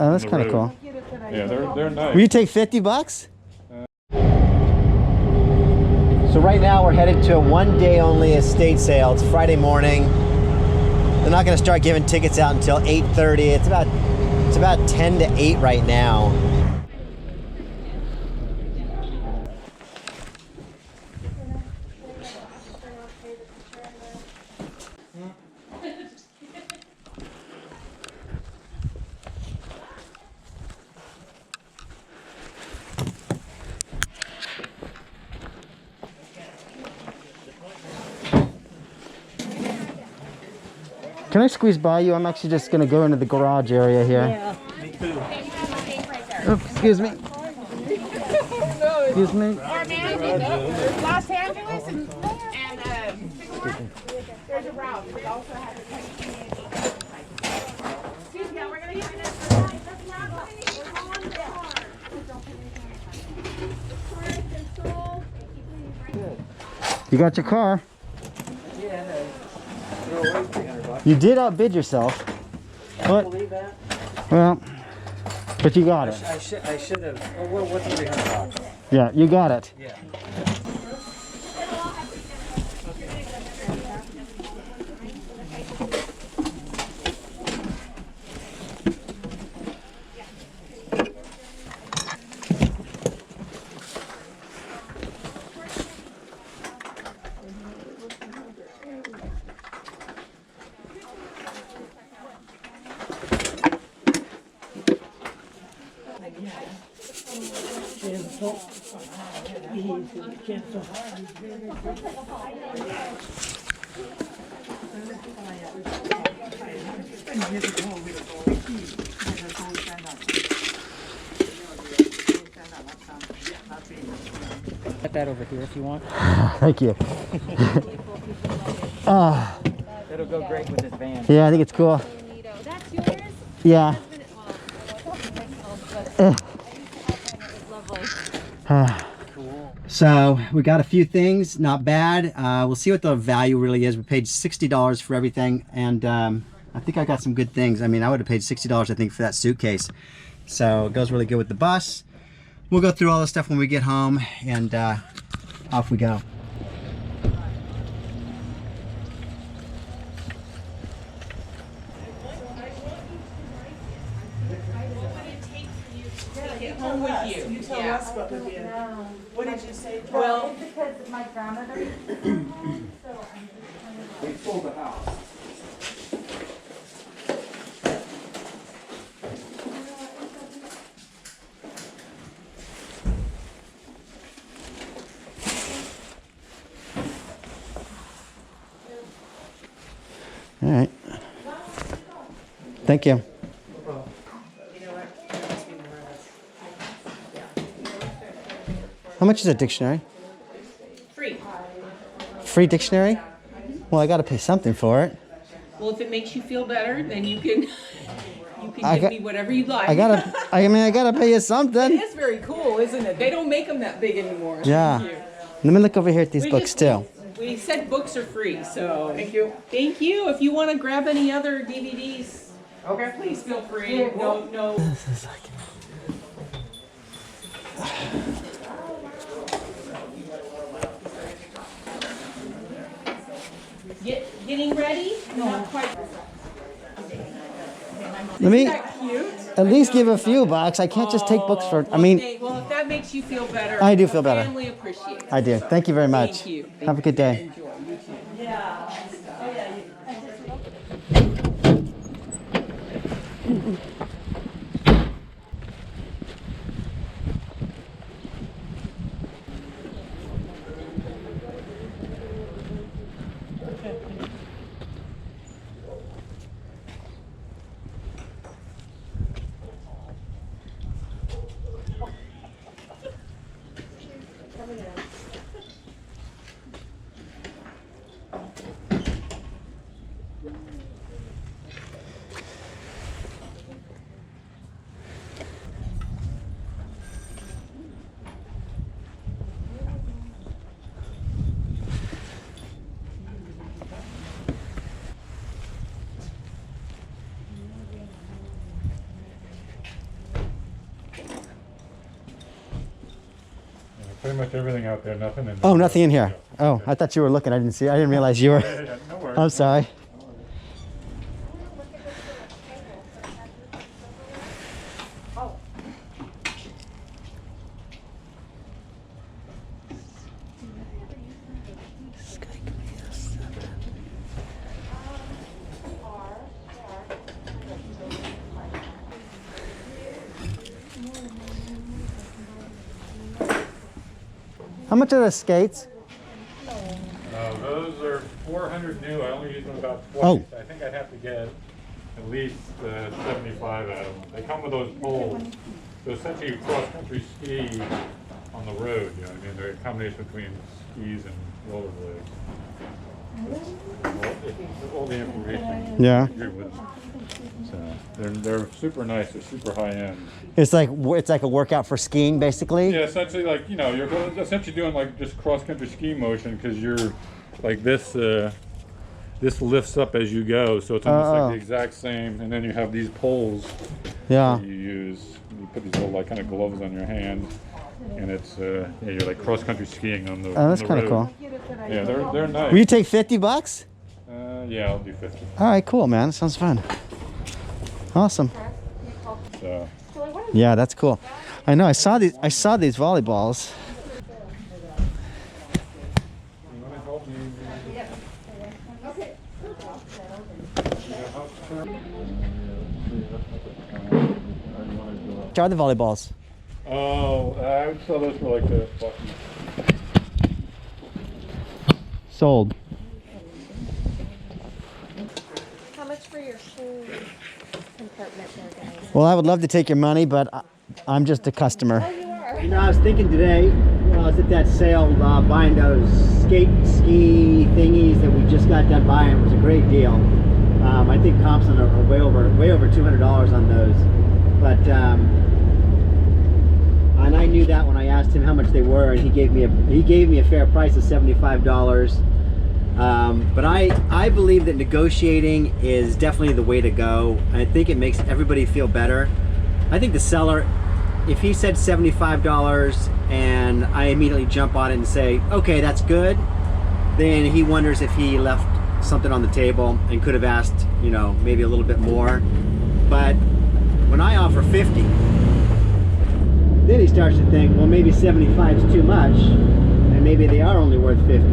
Oh, that's kind of cool. Yeah, they're nice. Will you take $50? So right now we're headed to a one-day only estate sale. It's Friday morning. They're not going to start giving tickets out until 8:30. It's about 10 to 8 right now. Can I squeeze by you? I'm actually just going to go into the garage area here. Yeah. Me too. Oops, excuse me. Excuse me. Los Angeles and there's a route. We also have a excuse me, we're going to use this. You got your car. You did outbid yourself. But, Believe that? well, but you got it. I should have. Oh, well, what's $300? Yeah, you got it. Yeah. Put that over here if you want. Thank you. Oh, It'll go great with this van. yeah, I think it's cool. That's yours? Yeah. So we got a few things, not bad. We'll see what the value really is. We paid $60 for everything, and I think I got some good things. I mean, I would have paid $60, I think, for that suitcase. So it goes really good with the bus. We'll go through all this stuff when we get home, and off we go. Home with you. You tell us what would be in. What did you say? Well, It's because my grandmother. We sold the house. All right. Thank you. How much is a dictionary? Free. Free dictionary? Well, I got to pay something for it. Well, if it makes you feel better, then you can give me whatever you'd like. I gotta pay you something. It is very cool, isn't it? They don't make them that big anymore. Yeah. Thank you. Let me look over here at these We books just- too. We said books are free, so thank you. Thank you. If you want to grab any other DVDs, okay, please feel free. No. This is like... Getting ready? No, not quite. Let me Isn't that cute? at least give a few bucks. I can't just take books for... I mean, Well, if that makes you feel better, I do feel better. Family appreciates it. I do. Thank you very much. Thank you. Have a good day. Enjoy. You too. pretty much everything out there. Nothing in. Oh, nothing in here. Oh, I thought you were looking. I didn't see. I didn't realize you were. Yeah, no worries. I'm sorry. How much are the skates? Those are 400 new. I only use them about twice. Oh. I think I'd have to get at least 75 out of them. They come with those poles. So essentially you cross-country ski on the road, you know what I mean? They're a combination between skis and rollerblades. All the information. Yeah. Here with them. So they're super nice. They're super high-end. It's like a workout for skiing, basically. Yeah, essentially, like, you know, you're essentially doing like just cross-country ski motion because you're like this. This lifts up as you go, so it's almost like the exact same. And then you have these poles. Yeah. That you use. You put these little like kind of gloves on your hand, and it's yeah, you're like cross-country skiing on the. Oh, that's kind of cool. Yeah, they're nice. Will you take $50? Yeah, I'll do 50. All right, cool, man. Sounds fun. Awesome. So. Yeah, that's cool. I know. I saw these volleyballs. How are the volleyballs? Oh, I would sell those for like $1. Sold. How much for your shoe compartment there, guys? Well, I would love to take your money, but I'm just a customer. Oh, you are? You know, I was thinking today, while I was at that sale buying those ski thingies that we just got done buying. It was a great deal. I think comps on are way over $200 on those. But and I knew that when I asked him how much they were, and he gave me a fair price of $75. But I believe that negotiating is definitely the way to go. I think it makes everybody feel better. I think the seller, if he said $75 and I immediately jump on it and say, okay, that's good, then he wonders if he left something on the table and could have asked, you know, maybe a little bit more. But when I offer 50, then he starts to think, well, maybe 75 is too much, and maybe they are only worth 50.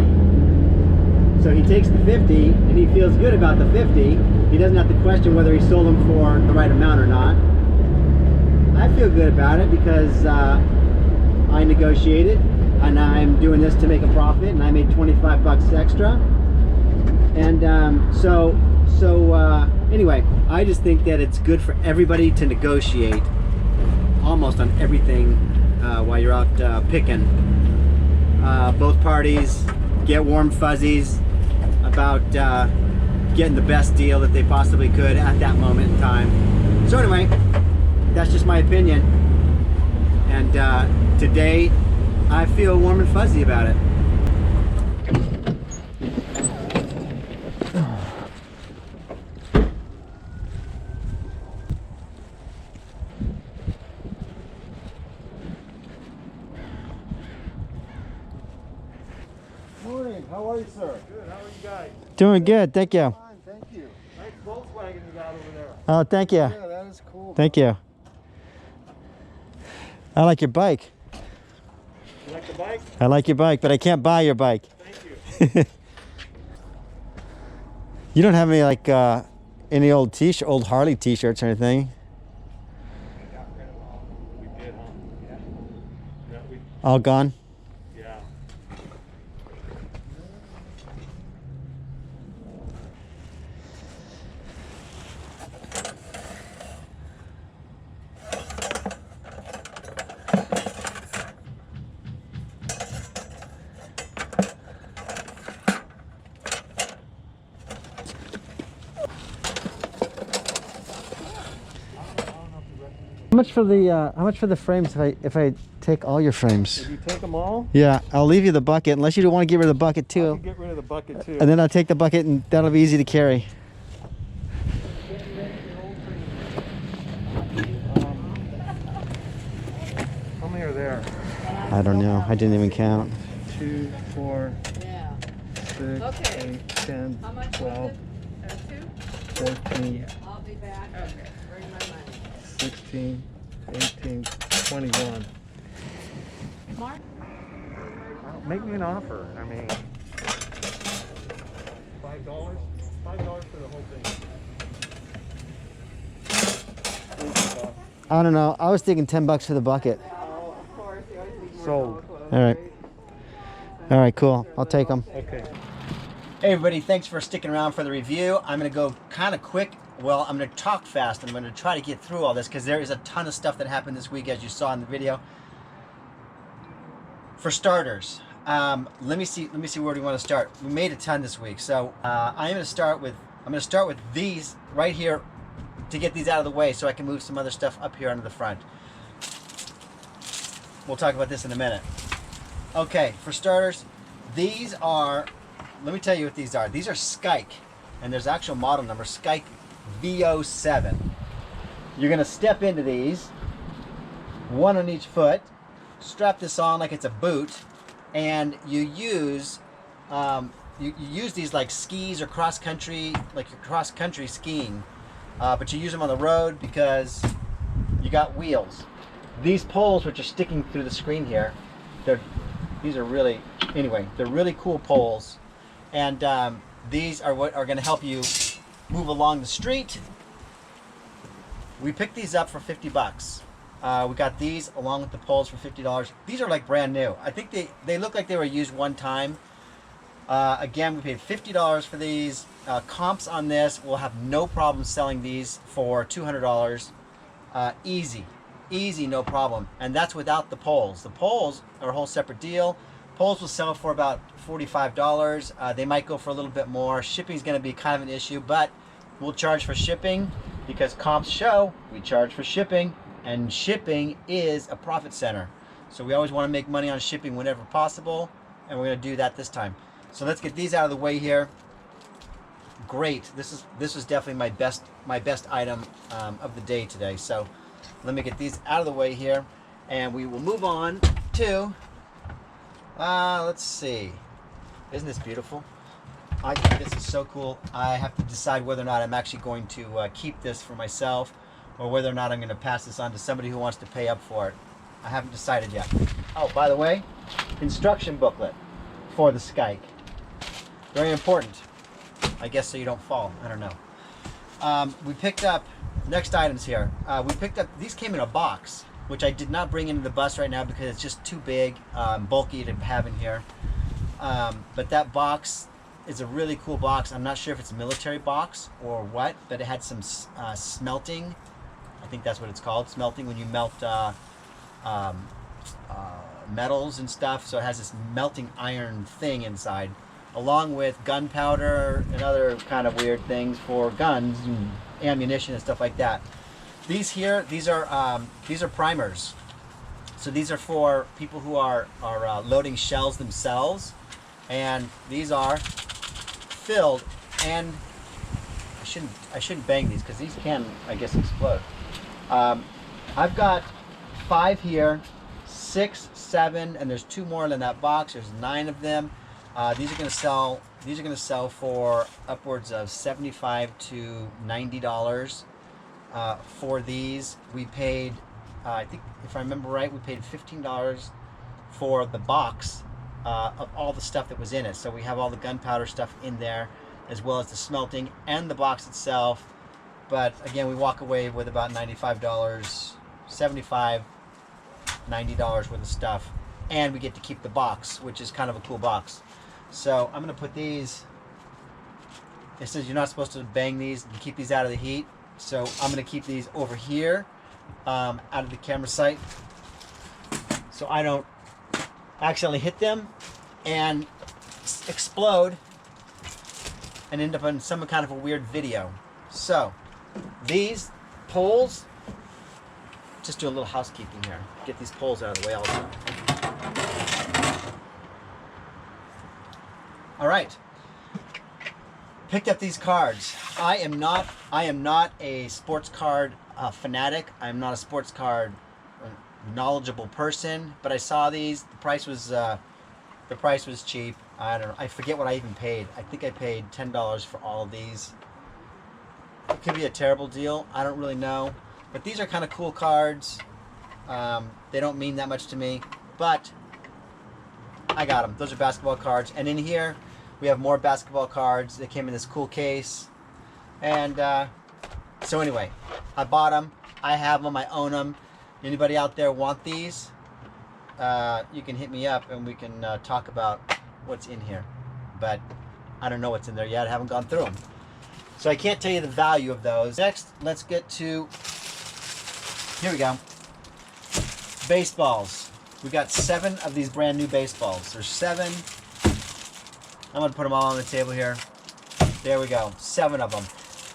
So he takes the 50 and he feels good about the 50. He doesn't have to question whether he sold them for the right amount or not. I feel good about it because I negotiated and I'm doing this to make a profit, and I made 25 bucks extra. And anyway, I just think that it's good for everybody to negotiate almost on everything while you're out picking. Both parties get warm fuzzies about getting the best deal that they possibly could at that moment in time. So anyway, that's just my opinion. And today, I feel warm and fuzzy about it. Morning, how are you, sir? Good, how are you guys? Doing good, thank you. Fine, thank you. Nice Volkswagen you got over there. Oh, thank you. Yeah, that is cool. Thank you. I like your bike. You like the bike? I like your bike, but I can't buy your bike. Thank you. You don't have any like any old Harley t-shirts or anything? I got rid of all. We did, huh? Yeah. Yeah, All gone? yeah. How much for the frames if I take all your frames? If you take them all, Yeah, I'll leave you the bucket unless you don't want to get rid of the bucket I too. can get rid of the bucket too. And then I'll take the bucket and that'll be easy to carry. How many are there? I don't know. I didn't even count. 2, 4, 6, 8, 10, 12, 14, 16, 18, 21. Make me an offer. I mean, $5? $5 for the whole thing. I don't know. I was thinking $10 for the bucket. Sold. All right. All right, cool. I'll take them. Okay. Hey everybody, thanks for sticking around for the review. I'm going to go kind of quick. Well, I'm going to talk fast. I'm going to try to get through all this because there is a ton of stuff that happened this week, as you saw in the video. For starters, let me see where do we want to start. We made a ton this week, so I'm going to start with these right here to get these out of the way, so I can move some other stuff up here onto the front. We'll talk about this in a minute. Okay, for starters, these are. Let me tell you what these are. These are Skike, and there's actual model number, Skike VO7. You're going to step into these, one on each foot, strap this on like it's a boot, and you use these like skis or cross country, like your cross country skiing, but you use them on the road because you got wheels. These poles, which are sticking through the screen here, these are really cool poles. And these are what are going to help you move along the street. We picked these up for $50. We got these along with the poles for $50. These are like brand new. I think they look like they were used one time. Again, we paid $50 for these. Comps on this, we'll have no problem selling these for $200. Easy, no problem. And that's without the poles. The poles are a whole separate deal. Poles will sell for about $45. They might go for a little bit more. Shipping is going to be kind of an issue, but we'll charge for shipping because comps show we charge for shipping, and shipping is a profit center. So we always want to make money on shipping whenever possible, and we're going to do that this time. So let's get these out of the way here. Great. This is definitely my best item of the day today. So let me get these out of the way here, and we will move on to. Let's see. Isn't this beautiful? I think this is so cool. I have to decide whether or not I'm actually going to keep this for myself or whether or not I'm going to pass this on to somebody who wants to pay up for it. I haven't decided yet. Oh, by the way, instruction booklet for the Skike. Very important. I guess so you don't fall. I don't know. We picked up, next items here. We picked up, these came in a box, which I did not bring into the bus right now because it's just too big, bulky to have in here. But that box is a really cool box. I'm not sure if it's a military box or what, but it had some smelting. I think that's what it's called, smelting, when you melt metals and stuff. So it has this melting iron thing inside, along with gunpowder and other kind of weird things for guns and ammunition and stuff like that. These here, these are primers. So these are for people who are loading shells themselves, and these are filled. And I shouldn't bang these because these can, I guess, explode. I've got 5 here, 6, 7, and there's 2 more in that box. There's 9 of them. These are going to sell for upwards of $75 to $90. For these, we paid, I think if I remember right, we paid $15 for the box of all the stuff that was in it. So we have all the gunpowder stuff in there, as well as the smelting and the box itself. But again, we walk away with about $95, $75, $90 worth of stuff, and we get to keep the box, which is kind of a cool box. So I'm going to put these. It says you're not supposed to bang these and keep these out of the heat. So I'm going to keep these over here out of the camera sight so I don't accidentally hit them and explode and end up in some kind of a weird video. So these poles, just do a little housekeeping here. Get these poles out of the way also. All right. Picked up these cards. I am not a sports card fanatic. I'm not a sports card a knowledgeable person, but I saw these. The price was cheap. I don't know. I forget what I even paid. I think I paid $10 for all of these. It could be a terrible deal. I don't really know. But these are kind of cool cards. They don't mean that much to me, but I got them. Those are basketball cards. And in here, we have more basketball cards. They came in this cool case. And so anyway, I bought them. I have them. I own them. Anybody out there want these? You can hit me up and we can talk about what's in here. But I don't know what's in there yet. I haven't gone through them. So I can't tell you the value of those. Next, let's get to, here we go, baseballs. We got 7 of these brand new baseballs. There's 7. I'm gonna put them all on the table here. There we go, 7 of them.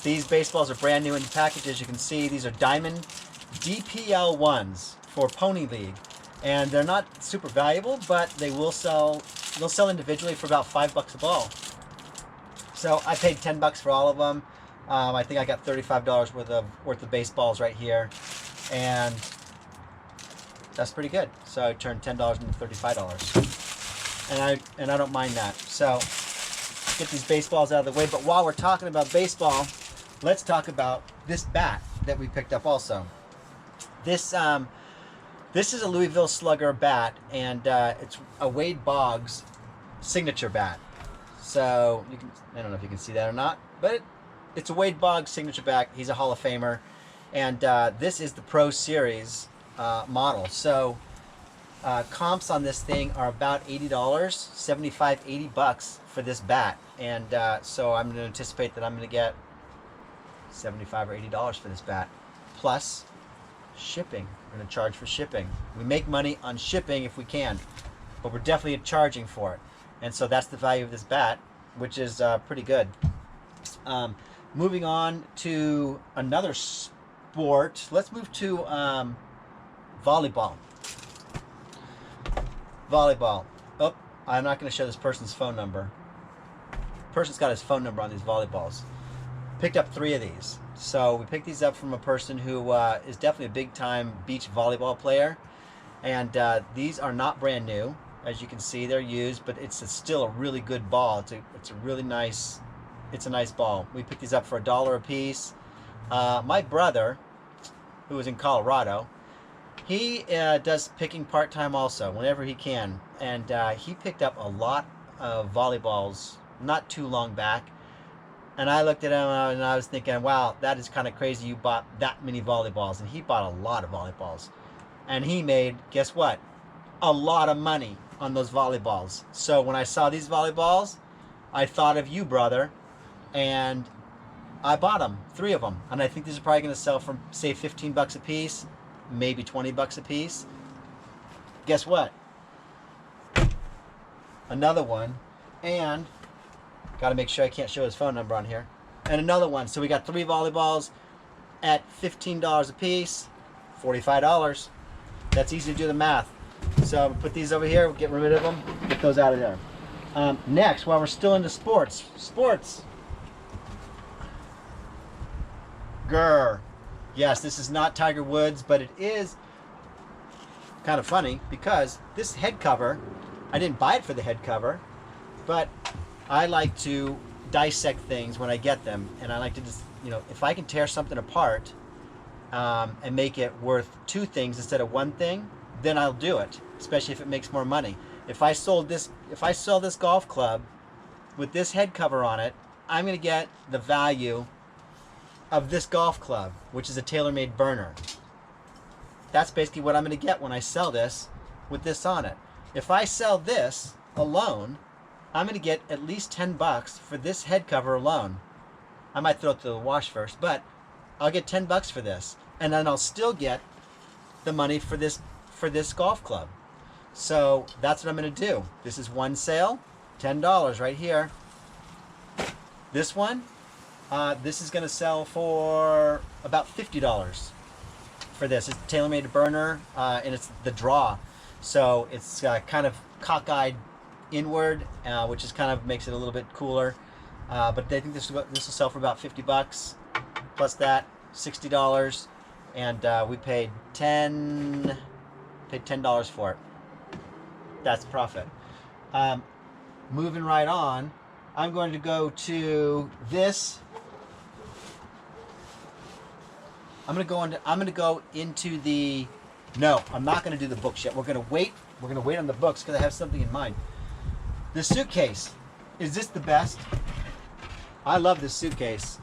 These baseballs are brand new in the package. As you can see, these are diamond DPL ones for Pony League. And they're not super valuable, but they will sell, they'll sell individually for about $5 a ball. So I paid $10 for all of them. I think I got $35 worth of baseballs right here, and that's pretty good. So I turned $10 into $35, and I don't mind that. So get these baseballs out of the way. But while we're talking about baseball, let's talk about this bat that we picked up also. This is a Louisville Slugger bat, and it's a Wade Boggs signature bat. So you can, I don't know if you can see that or not, but it's a Wade Boggs signature bat. He's a Hall of Famer, and this is the Pro Series model. So comps on this thing are about $80, 75, $80 for this bat, and so I'm going to anticipate that I'm going to get $75 or $80 for this bat, plus shipping. We're going to charge for shipping. We make money on shipping if we can, but we're definitely charging for it. And so that's the value of this bat, which is pretty good. Moving on to another sport. Let's move to volleyball. Volleyball. Oh, I'm not going to show this person's phone number. Person's got his phone number on these volleyballs. Picked up 3 of these. So we picked these up from a person who is definitely a big-time beach volleyball player. And these are not brand new. As you can see, they're used, but it's still a really good ball. It's a really nice, it's a nice ball. We picked these up for $1 a piece. My brother, who is in Colorado, he does picking part-time also, whenever he can. And he picked up a lot of volleyballs not too long back. And I looked at him and I was thinking, wow, that is kind of crazy you bought that many volleyballs. And he bought a lot of volleyballs. And he made, guess what? A lot of money on those volleyballs. So when I saw these volleyballs, I thought of you, brother, and I bought them, 3 of them. And I think these are probably going to sell for, say, $15 a piece, maybe $20 a piece. Guess what? Another one, and got to make sure I can't show his phone number on here. And another one. So we got 3 volleyballs at $15 a piece, $45. That's easy to do the math. So we'll put these over here, we'll get rid of them, get those out of there. Next, while we're still into sports. Grr. Yes, this is not Tiger Woods, but it is kind of funny because this head cover, I didn't buy it for the head cover, but I like to dissect things when I get them, and I like to just, you know, if I can tear something apart and make it worth 2 things instead of 1 thing, then I'll do it, especially if it makes more money. If I sell this golf club with this head cover on it, I'm going to get the value of this golf club, which is a tailor-made burner. That's basically what I'm going to get when I sell this with this on it. If I sell this alone, I'm going to get at least $10 for this head cover alone. I might throw it to the wash first, but I'll get $10 for this, and then I'll still get the money for this golf club. So that's what I'm going to do. This is one sale, $10 right here. This one, this is going to sell for about $50 for this. It's tailor-made burner, and it's the draw. So it's kind of cockeyed inward, which is kind of makes it a little bit cooler. But they think this will sell for about $50. Plus that, $60. and we paid $10 for it. That's profit. Moving right on, I'm going to go to this. I'm going to go into the. No, I'm not going to do the books yet. We're going to wait. We're going to wait on the books because I have something in mind. The suitcase. Is this the best? I love this suitcase,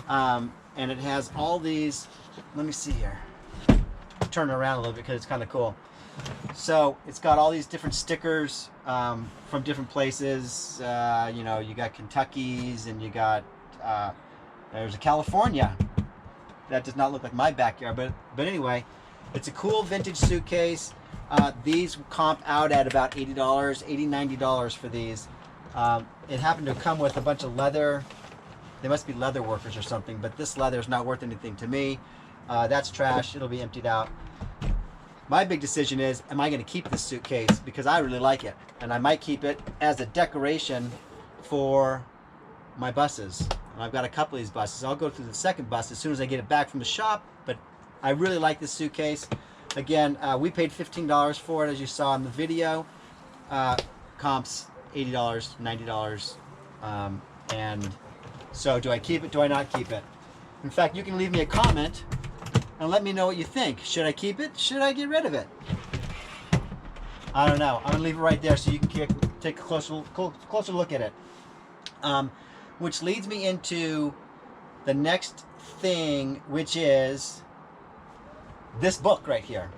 and it has all these. Let me see here. Turn it around a little bit because it's kind of cool. So it's got all these different stickers from different places. You know, you got Kentucky's, and you got there's a California. That does not look like my backyard, but anyway, it's a cool vintage suitcase. These comp out at about $80, $90 for these. It happened to come with a bunch of leather. They must be leather workers or something, but this leather is not worth anything to me. That's trash. It'll be emptied out. My big decision is, am I going to keep this suitcase? Because I really like it, and I might keep it as a decoration for my buses. And I've got a couple of these buses. I'll go through the second bus as soon as I get it back from the shop, but I really like this suitcase. Again, we paid $15 for it, as you saw in the video. Comps $80, $90. And so do I keep it? Do I not keep it? In fact, you can leave me a comment and let me know what you think. Should I keep it? Should I get rid of it? I don't know. I'm gonna leave it right there so you can take a closer look at it. Which leads me into the next thing, which is this book right here.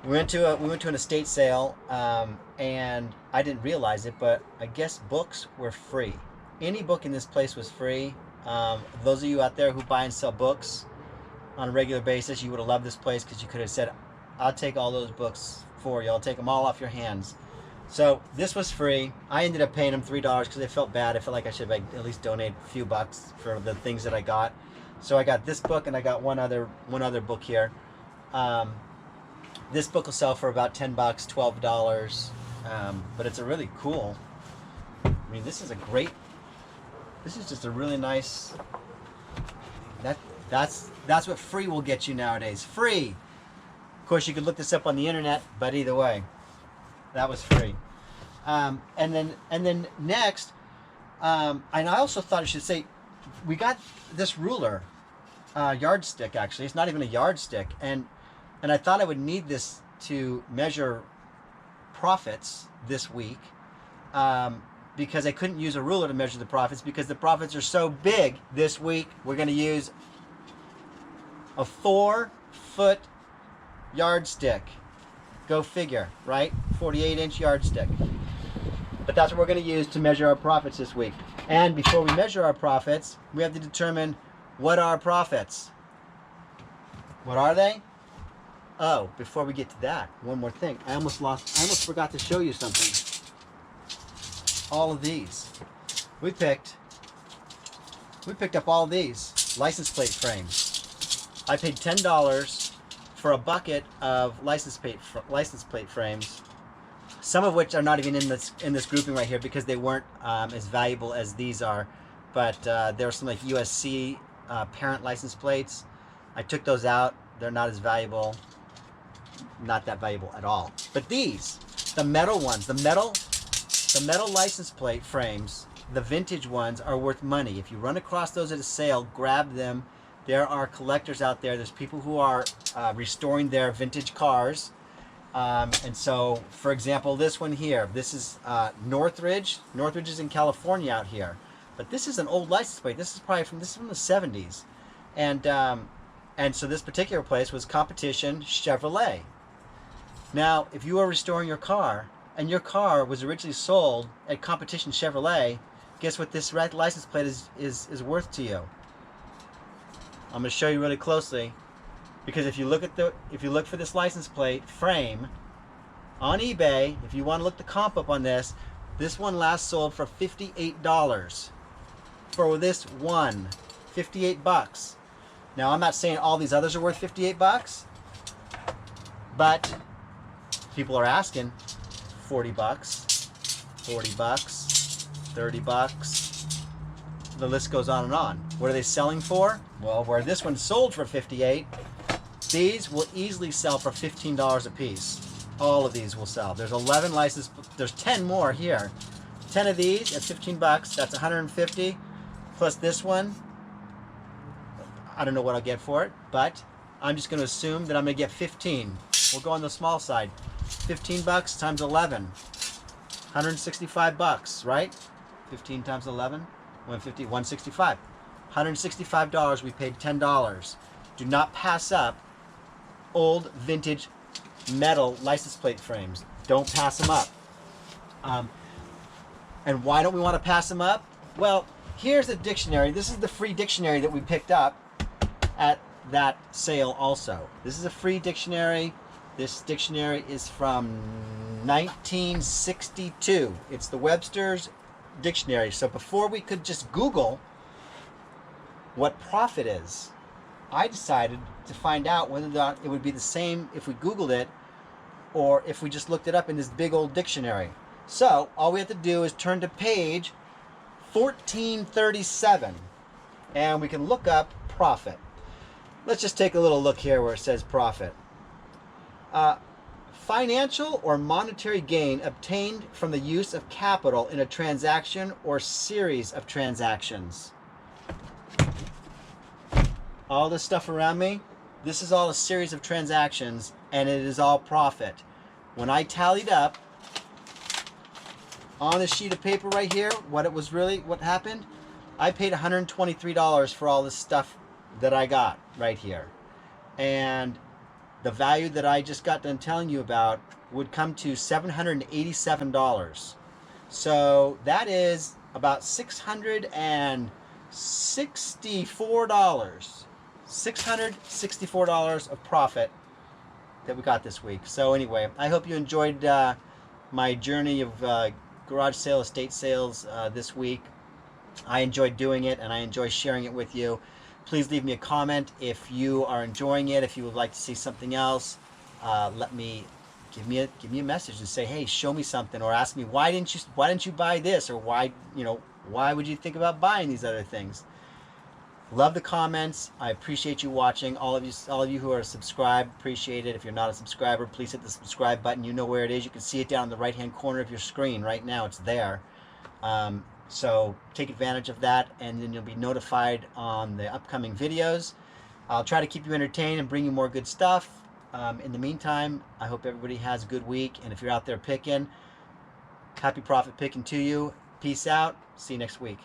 We went to an estate sale, and I didn't realize it, but I guess books were free. Any book in this place was free. Those of you out there who buy and sell books on a regular basis, you would have loved this place because you could have said, I'll take all those books for you. I'll take them all off your hands. So this was free. I ended up paying them $3 because I felt bad. I felt like I should at least donate a few bucks for the things that I got. So I got this book, and I got one other book here. This book will sell for about $10, $12, but it's a really cool. I mean, this is just a really nice. That's what free will get you nowadays. Free. Of course, you could look this up on the internet, but either way, that was free. And then next, and I also thought I should say, we got this ruler, yardstick. Actually, it's not even a yardstick, and I thought I would need this to measure profits this week, because I couldn't use a ruler to measure the profits because the profits are so big this week. We're going to use a 4-foot yardstick. Go figure, right? 48-inch yardstick. But that's what we're going to use to measure our profits this week. And before we measure our profits, we have to determine what are profits. What are they? Oh, before we get to that, one more thing. I almost forgot to show you something. All of these. We picked up all these license plate frames. I paid $10 for a bucket of license plate frames, some of which are not even in this grouping right here because they weren't as valuable as these are. But there are some like USC parent license plates. I took those out. They're not as valuable. Not that valuable at all. But these, the metal ones, the metal license plate frames, the vintage ones are worth money. If you run across those at a sale, grab them. There are collectors out there. There's people who are restoring their vintage cars. And so, for example, this one here, this is Northridge. Northridge is in California out here. But this is an old license plate. This is from the 70s. And so this particular place was Competition Chevrolet. Now, if you are restoring your car, and your car was originally sold at Competition Chevrolet, guess what this license plate is worth to you? I'm going to show you really closely, because if you look for this license plate frame on eBay, if you want to look the comp up on this one last sold for $58. For this one, $58. Now, I'm not saying all these others are worth $58, but people are asking $40, $40, $30, the list goes on and on. What are they selling for? Well, where this one sold for 58, these will easily sell for $15 a piece. All of these will sell. There's 11 license, there's 10 more here. 10 of these at 15 bucks, that's 150. Plus this one, I don't know what I'll get for it, but I'm just going to assume that I'm going to get 15. We'll go on the small side. 15 bucks times 11. 165 bucks, right? 15 times 11, 150, 165. $165, we paid $10. Do not pass up old vintage metal license plate frames. Don't pass them up. And why don't we want to pass them up? Well, here's a dictionary. This is the free dictionary that we picked up at that sale also. This is a free dictionary. This dictionary is from 1962. It's the Webster's Dictionary. So before we could just Google what profit is, I decided to find out whether or not it would be the same if we Googled it or if we just looked it up in this big old dictionary. So all we have to do is turn to page 1437 and we can look up profit. Let's just take a little look here where it says profit. Financial or monetary gain obtained from the use of capital in a transaction or series of transactions. All this stuff around me, this is all a series of transactions and it is all profit. When I tallied up on this sheet of paper right here, what happened, I paid $123 for all this stuff that I got right here. And the value that I just got done telling you about would come to $787. So that is about $664. $664 of profit that we got this week. So anyway, I hope you enjoyed my journey of garage sale, estate sales this week. I enjoyed doing it and I enjoy sharing it with you. Please leave me a comment if you are enjoying it. If you would like to see something else, give me a message and say, hey, show me something, or ask me why didn't you buy this, or why would you think about buying these other things. Love the comments. I appreciate you watching. All of you who are subscribed, appreciate it. If you're not a subscriber, please hit the subscribe button. You know where it is. You can see it down in the right hand corner of your screen right now. It's there. So take advantage of that, and then you'll be notified on the upcoming videos. I'll try to keep you entertained and bring you more good stuff. In the meantime, I hope everybody has a good week, and if you're out there picking, happy profit picking to you. Peace out. See you next week.